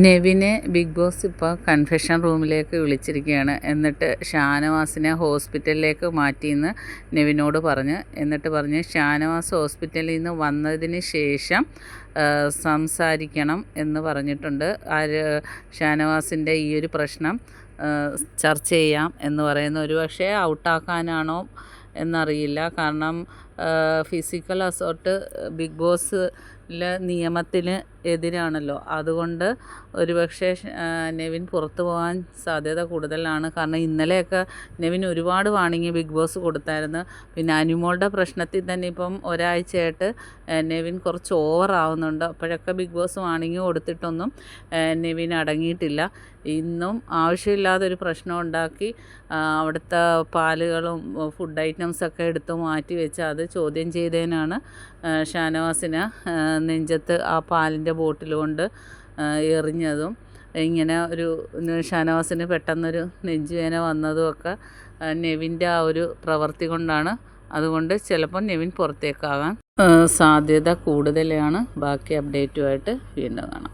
നെവിനെ big boss ഇപ്പോൾ confession റൂമിലേക്ക് വിളിച്ചിരിക്കുകയാണ്. എന്നിട്ട് ഷാനവാസിനെ ഹോസ്പിറ്റലിലേക്ക് മാറ്റിയെന്ന് നെവിനോട് പറഞ്ഞ് ഷാനവാസ് ഹോസ്പിറ്റലിൽ നിന്ന് വന്നതിന് ശേഷം സംസാരിക്കണം എന്ന് പറഞ്ഞിട്ടുണ്ട്. ഷാനവാസിൻ്റെ ഈ ഒരു പ്രശ്നം ചർച്ച ചെയ്യാം എന്ന് പറയുന്നു. ഒരുപക്ഷെ ഔട്ടാക്കാനാണോ എന്നറിയില്ല. കാരണം ഫിസിക്കൽ അസോൾട്ട് ബിഗ് ബോസിലെ നിയമത്തിന് എതിരാണല്ലോ. അതുകൊണ്ട് ഒരുപക്ഷെ നെവിൻ പുറത്തു പോകാൻ സാധ്യത കൂടുതലാണ്. കാരണം ഇന്നലെയൊക്കെ നെവിൻ ഒരുപാട് വാണിങ് ബിഗ് ബോസ് കൊടുത്തായിരുന്നു. പിന്നെ അനുമോളുടെ പ്രശ്നത്തിൽ തന്നെ ഇപ്പം ഒരാഴ്ചയായിട്ട് നെവിൻ കുറച്ച് ഓവറാവുന്നുണ്ട്. അപ്പോഴൊക്കെ ബിഗ് ബോസ് വാണിങ് കൊടുത്തിട്ടൊന്നും നെവിൻ അടങ്ങിയിട്ടില്ല. ഇന്നും ആവശ്യമില്ലാതൊരു പ്രശ്നം ഉണ്ടാക്കി അവിടുത്തെ പാലുകളും ഫുഡ് ഐറ്റംസൊക്കെ എടുത്ത് മാറ്റി വെച്ച് അത് ചോദ്യം ചെയ്തതിനാണ് ഷാനവാസിന് നെഞ്ചത്ത് ആ പാലിൻ്റെ ബോട്ടിൽ കൊണ്ട് എറിഞ്ഞതും ഇങ്ങനെ ഒരു ഷാനവാസിന് പെട്ടെന്നൊരു നെഞ്ചുവേദന വന്നതുമൊക്കെ നെവിൻ്റെ ആ ഒരു പ്രവൃത്തി കൊണ്ടാണ്. അതുകൊണ്ട് ചിലപ്പോൾ നെവിൻ പുറത്തേക്കാകാൻ സാധ്യത കൂടുതലാണ്. ബാക്കി അപ്ഡേറ്റുമായിട്ട് വീണ്ടും കാണാം.